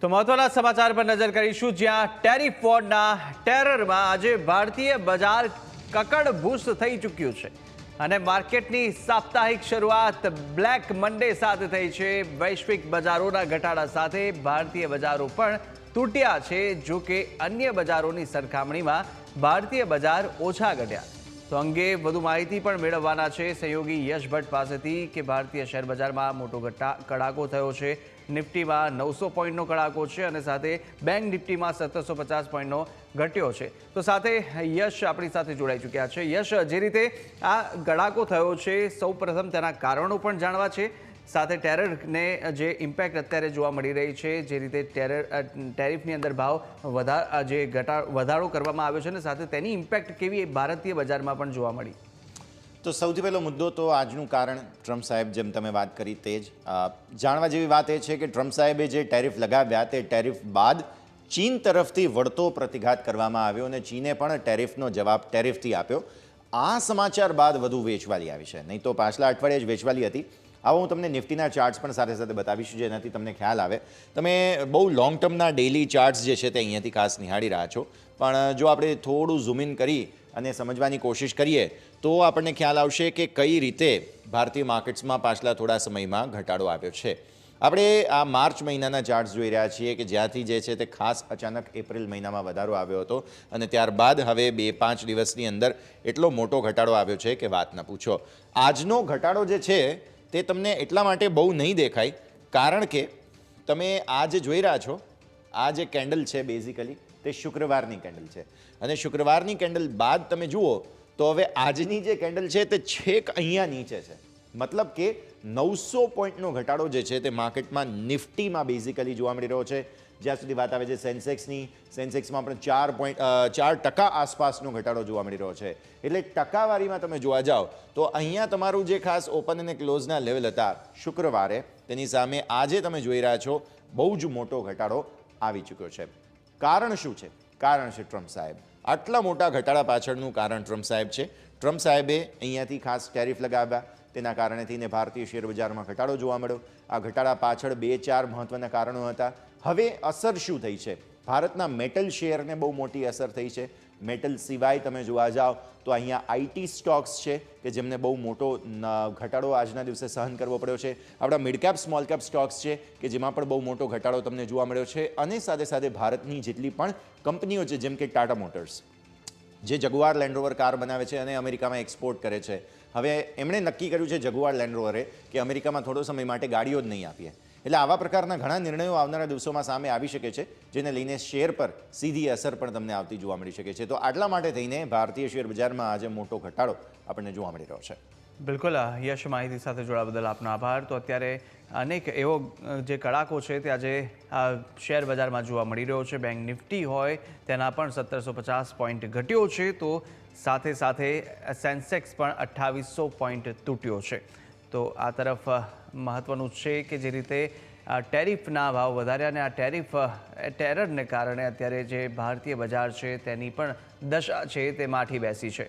તો મહત્વના સમાચાર પર નજર કરીશું, જ્યાં ટેરિફ વોરના ટેરરમાં આજે ભારતીય બજાર કકડભૂસ થઈ ચૂક્યું છે અને માર્કેટની સાપ્તાહિક શરૂઆત બ્લેક મન્ડે સાથે થઈ છે। વૈશ્વિક બજારોના ઘટાડા સાથે ભારતીય બજારો પણ તૂટ્યા છે। જો કે અન્ય બજારોની સરખામણીમાં ભારતીય બજાર ઓછા ઘટ્યા। તો અંગે વધુ માહિતી પણ મેળવવાના છે સહયોગી યશ ભટ્ટ પાસેથી કે ભારતીય શેર બજારમાં મોટો કડાકો થયો છે। નિફ્ટીમાં 900 પોઈન્ટનો કડાકો છે અને સાથે બેંક નિફ્ટીમાં 1750 પોઈન્ટનો ઘટ્યો છે। તો સાથે યશ આપણી સાથે જોડાઈ ચૂક્યા છે। યશ, જે રીતે આ કડાકો થયો છે, સૌપ્રથમ તેના કારણો પણ જાણવા છે, સાથે ટેરરને જે ઇમ્પેક્ટ અત્યારે જોવા મળી રહી છે, જે રીતે ટેરિફની અંદર ભાવ વધારો કરવામાં આવ્યો છે અને સાથે તેની ઇમ્પેક્ટ કેવી ભારતીય બજારમાં પણ જોવા મળી। તો સૌથી પહેલો મુદ્દો તો આજનું કારણ ટ્રમ્પ સાહેબ, જેમ તમે વાત કરી તે જ જાણવા જેવી વાત એ છે કે ટ્રમ્પ સાહેબે જે ટેરિફ લગાવ્યા તે ટેરિફ બાદ ચીન તરફથી વળતો પ્રતિઘાત કરવામાં આવ્યો અને ચીને પણ ટેરિફનો જવાબ ટેરિફથી આપ્યો। આ સમાચાર બાદ વધુ વેચવાલી આવી છે, નહીં તો પાછલા અઠવાડિયે જ વેચવાલી હતી। આવો હું તમને નિફ્ટીના ચાર્ટ્સ પણ સાથે સાથે બતાવીશું, જેનાથી તમને ખ્યાલ આવે। તમે બહુ લોંગ ટર્મના ડેઇલી ચાર્ટ્સ જે છે તે અહીંયાથી ખાસ નિહાળી રહ્યા છો, પણ જો આપણે થોડું ઝૂમ ઇન કરી અને સમજવાની કોશિશ કરીએ તો આપણને ખ્યાલ આવશે કે કઈ રીતે ભારતીય માર્કેટ્સમાં પાછલા થોડા સમયમાં ઘટાડો આવ્યો છે। આપણે આ માર્ચ મહિનાના ચાર્ટ્સ જોઈ રહ્યા છીએ કે જ્યાંથી જે છે તે ખાસ અચાનક એપ્રિલ મહિનામાં વધારો આવ્યો હતો અને ત્યારબાદ હવે 2-5 દિવસની અંદર એટલો મોટો ઘટાડો આવ્યો છે કે વાત ન પૂછો। આજનો ઘટાડો જે છે તે તમને એટલા માટે બહુ નહીં દેખાય, કારણ કે તમે આ જે જોઈ રહ્યા છો, આ જે કેન્ડલ છે બેઝિકલી તે શુક્રવારની કેન્ડલ છે અને શુક્રવારની કેન્ડલ બાદ તમે જુઓ તો હવે આજની જે કેન્ડલ છે તે છેક અહીંયા નીચે છે। મતલબ કે 900 પોઈન્ટનો ઘટાડો જે છે તે માર્કેટમાં નિફ્ટીમાં બેઝિકલી જોવા મળી રહ્યો છે। જ્યાં સુધી વાત આવે છે સેન્સેક્સમાં પણ 4% આસપાસનો ઘટાડો જોવા મળી રહ્યો છે। એટલે ટકાવારીમાં તમે જોવા જાઓ તો અહીંયા તમારું જે ખાસ ઓપન અને ક્લોઝના લેવલ હતા શુક્રવારે, તેની સામે આજે તમે જોઈ રહ્યા છો બહુ જ મોટો ઘટાડો આવી ચૂક્યો છે। કારણ શું છે? કારણ છે ટ્રમ્પ સાહેબ। આટલા મોટા ઘટાડા પાછળનું કારણ ટ્રમ્પ સાહેબ છે। ટ્રમ્પ સાહેબે અહીંયાથી ખાસ ટેરિફ લગાવ્યા, તેના કારણે થઈને ભારતીય શેર બજારમાં ઘટાડો જોવા મળ્યો। આ ઘટાડા પાછળ 2-4 મહત્વના કારણો હતા। હવે અસર શું થઈ છે? ભારતના મેટલ શેરને બહુ મોટી અસર થઈ છે। મેટલ સિવાય તમે જોવા જાઓ તો અહીંયા આઈટી સ્ટોક્સ છે કે જેમને બહુ મોટો ઘટાડો આજના દિવસે સહન કરવો પડ્યો છે। આપણા mid cap small cap stocks છે કે જેમાં પણ બહુ મોટો ઘટાડો તમને જોવા મળ્યો છે। અને સાથે સાથે ભારતની જેટલી પણ કંપનીઓ છે, જેમ કે ટાટા મોટર્સ, જે જગુઆર લેન્ડ રોવર કાર બનાવે છે અને અમેરિકામાં એક્સપોર્ટ કરે છે, હવે એમણે નક્કી કર્યું છે જગુઆર લેન્ડ રોવરે કે અમેરિકામાં થોડો સમય માટે ગાડીઓ જ નહીં આપીએ। એટલે આવા પ્રકારના ઘણા નિર્ણયો આવનારા દિવસોમાં સામે આવી શકે છે, જેને લઈને શેર પર સીધી અસર પણ તમને આવતી જોવા મળી શકે છે। તો આટલા માટે થઈને ભારતીય શેર બજારમાં આજે મોટો ઘટાડો આપણને જોવા મળી રહ્યો છે। બિલકુલ યશ, માહિતી સાથે જોડાવા બદલ આપનો આભાર। તો અત્યારે અનેક એવો જે કડાકો છે તે આજે શેર બજારમાં જોવા મળી રહ્યો છે। બેંક નિફ્ટી હોય તેના પણ 1750 પોઈન્ટ ઘટ્યો છે, તો સાથે સાથે સેન્સેક્સ પણ 2800 પોઈન્ટ તૂટ્યો છે। તો આ તરફ મહત્વનું છે કે જે રીતે ટેરિફના ભાવ વધાર્યા અને આ ટેરરને કારણે અત્યારે જે ભારતીય બજાર છે તેની પણ દશા છે તે માઠી બેસી છે।